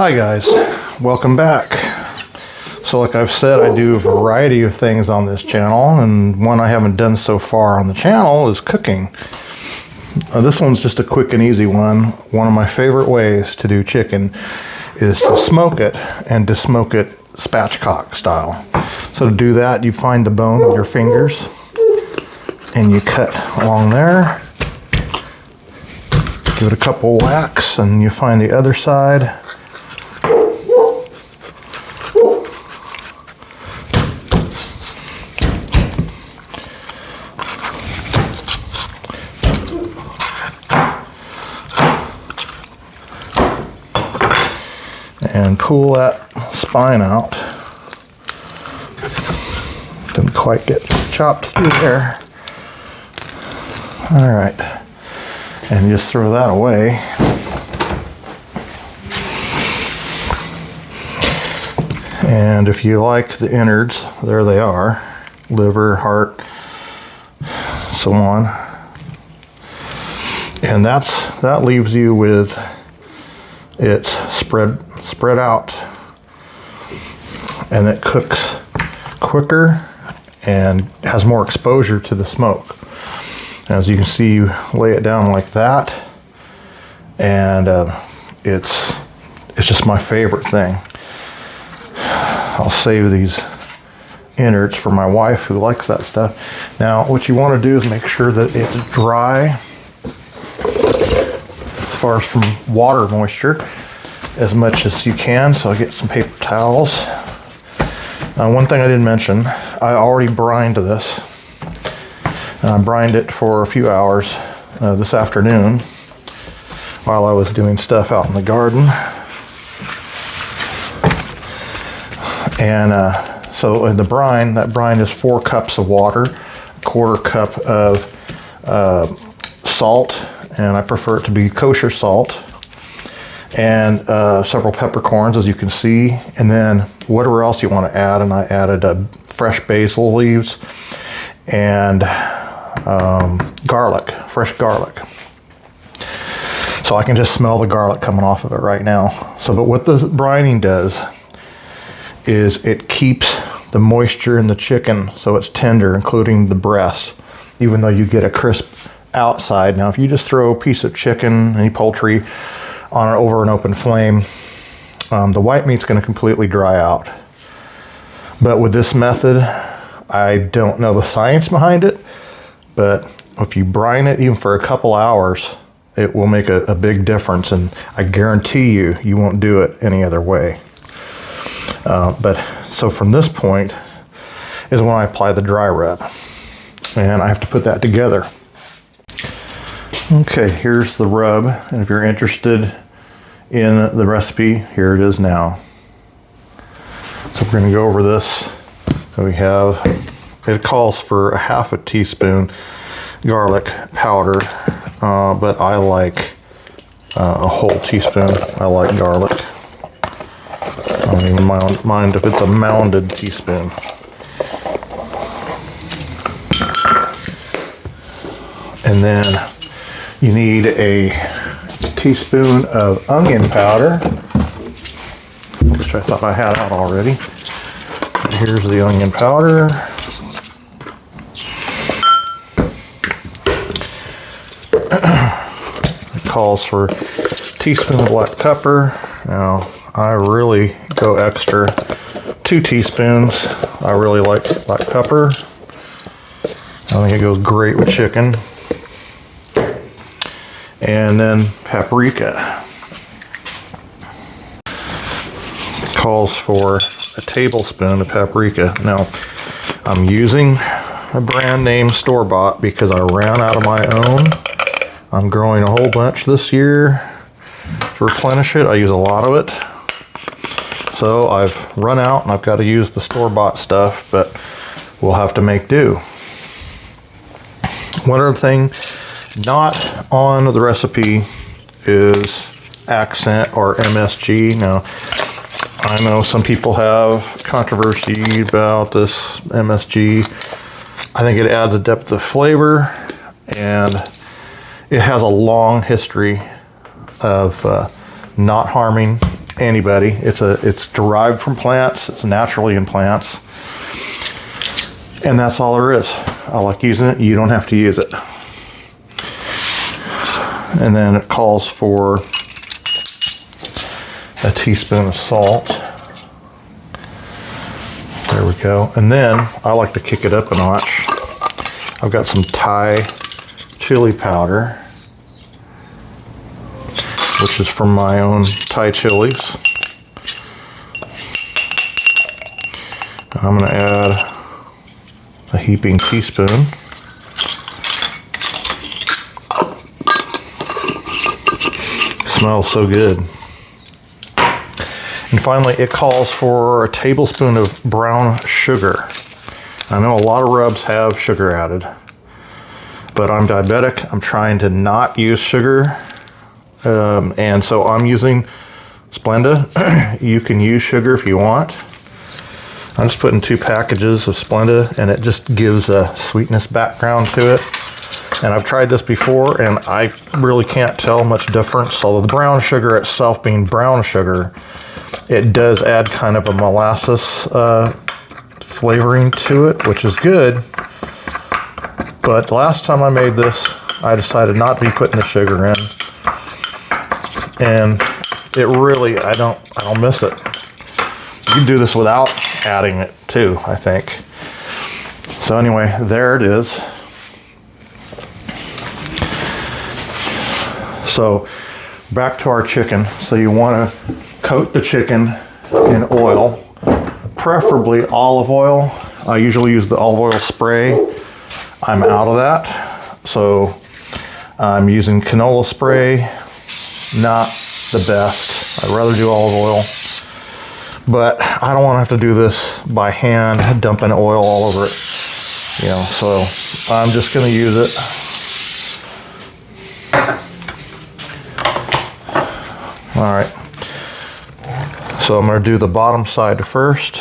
Hi guys, welcome back. So like I've said, I do a variety of things on this channel, and one I haven't done so far on the channel is cooking. This one's just a quick and easy one. One of my favorite ways to do chicken is to smoke it, and to smoke it spatchcock style. So to do that, you find the bone with your fingers and you cut along there. Give it a couple whacks and you find the other side. And pull that spine out. Didn't quite get chopped through there. All right, and just throw that away. And if you like the innards, there they are. Liver, heart, so on. And that leaves you with it spread out, and it cooks quicker and has more exposure to the smoke. As you can see, you lay it down like that, and it's just my favorite thing. I'll save these innards for my wife who likes that stuff. Now what you want to do is make sure that it's dry as far as from water moisture as much as you can. So I get some paper towels. One thing I didn't mention, I already brined this. I brined it for a few hours this afternoon while I was doing stuff out in the garden. And so in the brine, that brine is 4 cups of water, a quarter cup of salt, and I prefer it to be kosher salt, and several peppercorns, as you can see, and then whatever else you want to add. And I added fresh basil leaves and garlic, fresh garlic. So I can just smell the garlic coming off of it right now. So, but what the brining does is it keeps the moisture in the chicken so it's tender, including the breast, even though you get a crisp outside. Now, if you just throw a piece of chicken, any poultry, over an open flame, the white meat's going to completely dry out. But with this method, I don't know the science behind it, but if you brine it even for a couple hours, it will make a big difference, and I guarantee you won't do it any other way. But so from this point is when I apply the dry rub, and I have to put that together. Okay, here's the rub, and if you're interested in the recipe, here it is now. So we're going to go over this. So we have, it calls for a half a teaspoon garlic powder, but I like a whole teaspoon. I like garlic. I don't even mind if it's a mounded teaspoon. And then you need a teaspoon of onion powder, which I thought I had out already. And here's the onion powder. It calls for a teaspoon of black pepper. Now, I really go extra, 2 teaspoons. I really like black pepper. I think it goes great with chicken. And then paprika. It calls for a tablespoon of paprika. Now, I'm using a brand name store-bought because I ran out of my own. I'm growing a whole bunch this year to replenish it. I use a lot of it. So I've run out and I've got to use the store-bought stuff, but we'll have to make do. One other thing not on the recipe is accent or MSG. Now, I know some people have controversy about this MSG. I think it adds a depth of flavor, and it has a long history of not harming anybody. It's derived from plants. It's naturally in plants. And that's all there is. I like using it. You don't have to use it. And then it calls for a teaspoon of salt. There we go. And then I like to kick it up a notch. I've got some Thai chili powder, which is from my own Thai chilies. I'm going to add a heaping teaspoon. Smells so good. And finally, it calls for a tablespoon of brown sugar. I know a lot of rubs have sugar added, but I'm diabetic. I'm trying to not use sugar. And so I'm using Splenda. You can use sugar if you want. I'm just putting 2 packages of Splenda, and it just gives a sweetness background to it. And I've tried this before, and I really can't tell much difference. Although the brown sugar itself being brown sugar, it does add kind of a molasses flavoring to it, which is good. But the last time I made this, I decided not to be putting the sugar in. And it really, I don't miss it. You can do this without adding it too, I think. So anyway, there it is. So back to our chicken. So you want to coat the chicken in oil, preferably olive oil. I usually use the olive oil spray. I'm out of that. So I'm using canola spray. Not the best. I'd rather do olive oil. But I don't want to have to do this by hand, dumping oil all over it. You know, so I'm just going to use it. All right. So I'm going to do the bottom side first.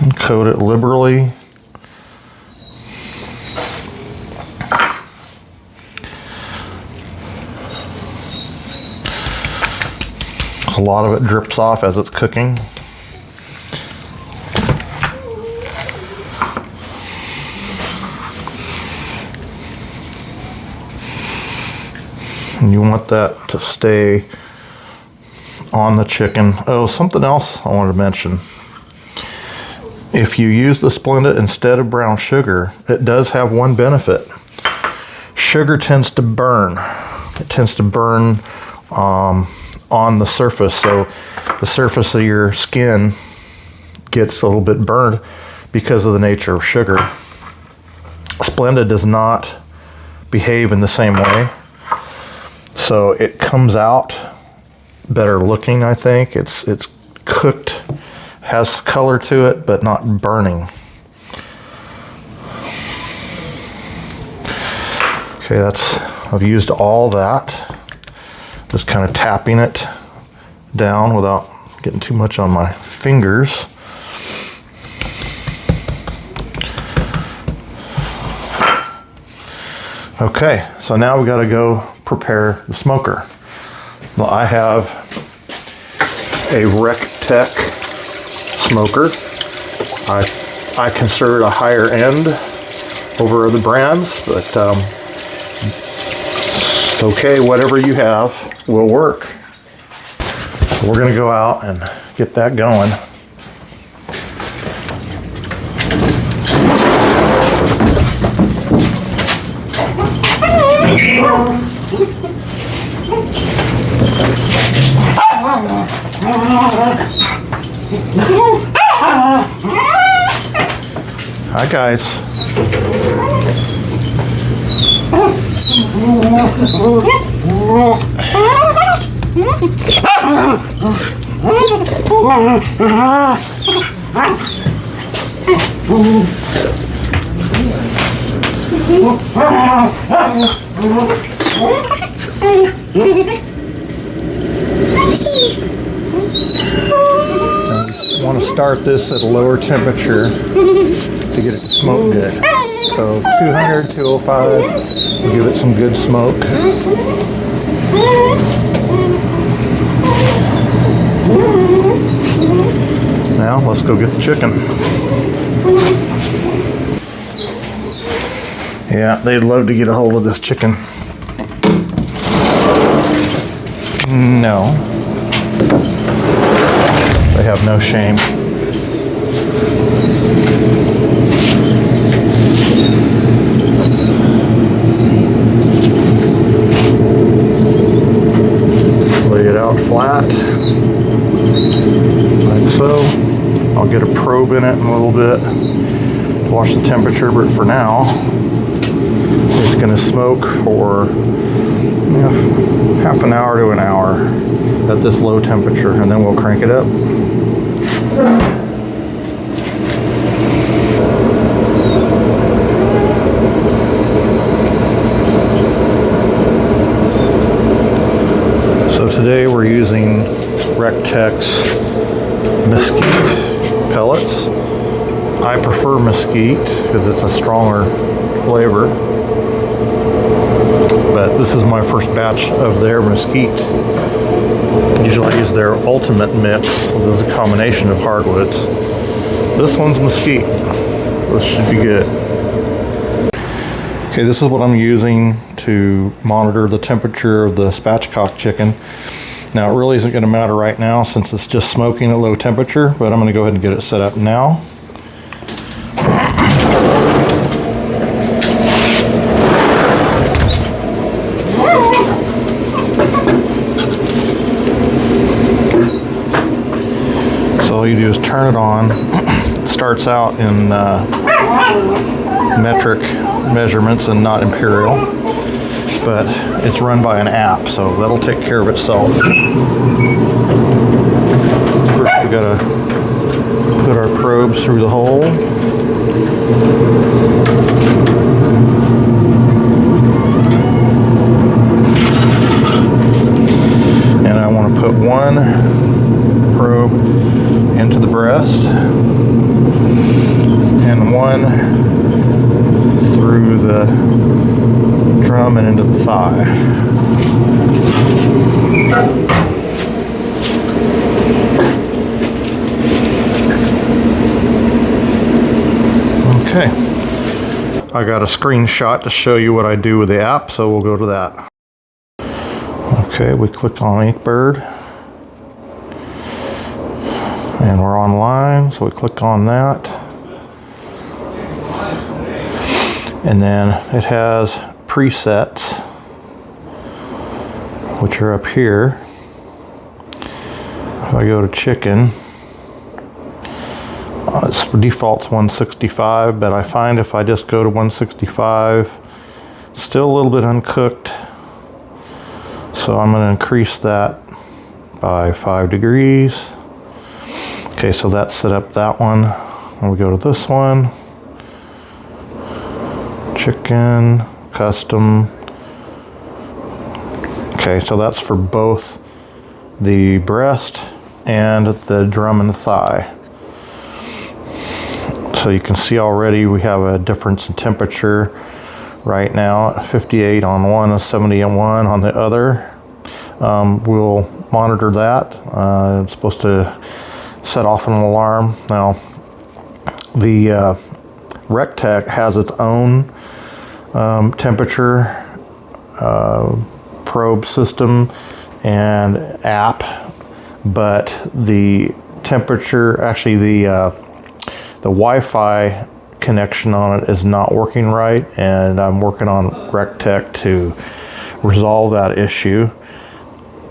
And coat it liberally. A lot of it drips off as it's cooking. And you want that to stay on the chicken. Oh, something else I wanted to mention. If you use the Splenda instead of brown sugar, it does have one benefit. Sugar tends to burn. It tends to burn on the surface, so the surface of your skin gets a little bit burned because of the nature of sugar. Splenda does not behave in the same way, so it comes out better looking. I think it's cooked, has color to it, but not burning. Okay, I've used all that. Just kind of tapping it down without getting too much on my fingers. Okay, so now we got to go prepare the smoker. Well, I have a Rectech smoker. I consider it a higher end over other brands, but okay, whatever you have will work. So we're going to go out and get that going. Hi guys. We want to start this at a lower temperature to get it to smoke good. So 200, 205, we'll give it some good smoke. Now let's go get the chicken. Yeah, they'd love to get a hold of this chicken. No. They have no shame. Lay it out flat, like so. I'll get a probe in it in a little bit to watch the temperature, but for now, it's going to smoke for half an hour to an hour at this low temperature, and then we'll crank it up. So today we're using Rectech's mesquite pellets. I prefer mesquite because it's a stronger flavor, but this is my first batch of their mesquite. Usually I use their ultimate mix, which is a combination of hardwoods. This one's mesquite. This should be good. Okay, this is what I'm using to monitor the temperature of the spatchcock chicken. Now, it really isn't going to matter right now since it's just smoking at low temperature, but I'm going to go ahead and get it set up now. So all you do is turn it on. It starts out in metric measurements and not imperial, but it's run by an app, so that'll take care of itself. First we gotta put our probes through the hole. And I want to put one probe into the breast and one through the drum and into the thigh. Okay, I got a screenshot to show you what I do with the app, so we'll go to that. Okay, we click on Inkbird and we're online, so we click on that. And then it has presets, which are up here. If I go to chicken, its default's 165, but I find if I just go to 165, it's still a little bit uncooked. So I'm going to increase that by 5 degrees. Okay, so that's set up that one. And we go to this one. Chicken, custom. Okay, so that's for both the breast and the drum and the thigh. So you can see already we have a difference in temperature right now. 58 on one and 71 on the other. We'll monitor that. It's supposed to set off an alarm. Now, the Rectech has its own temperature probe system and app, but the temperature, actually the Wi-Fi connection on it is not working right, and I'm working on Rectech to resolve that issue.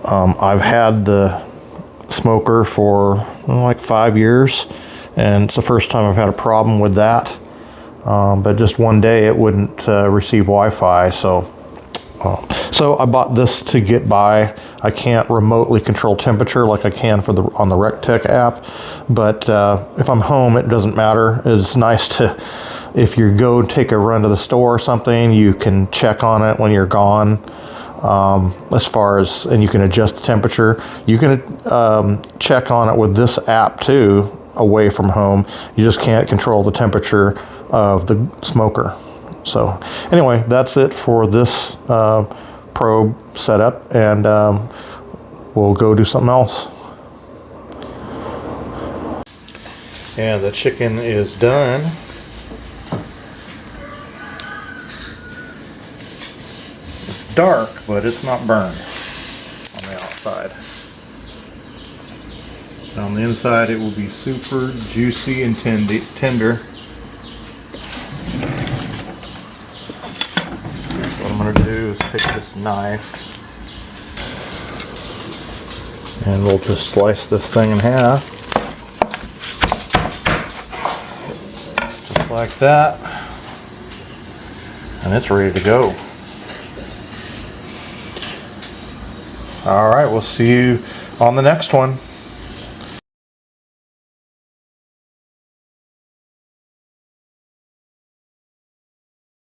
I've had the smoker for like 5 years, and it's the first time I've had a problem with that. But just one day it wouldn't receive Wi-Fi, so I bought this to get by. I can't remotely control temperature like I can on the Rectech app, but if I'm home, it doesn't matter. It's nice to, if you go take a run to the store or something, you can check on it when you're gone. As far as, and you can adjust the temperature. You can check on it with this app too, away from home. You just can't control the temperature of the smoker. So anyway, that's it for this probe setup, and we'll go do something else. And the chicken is done. It's dark, but it's not burned on the outside. And on the inside, it will be super juicy and tender. What I'm going to do is take this knife and we'll just slice this thing in half. Just like that. And it's ready to go. All right, we'll see you on the next one.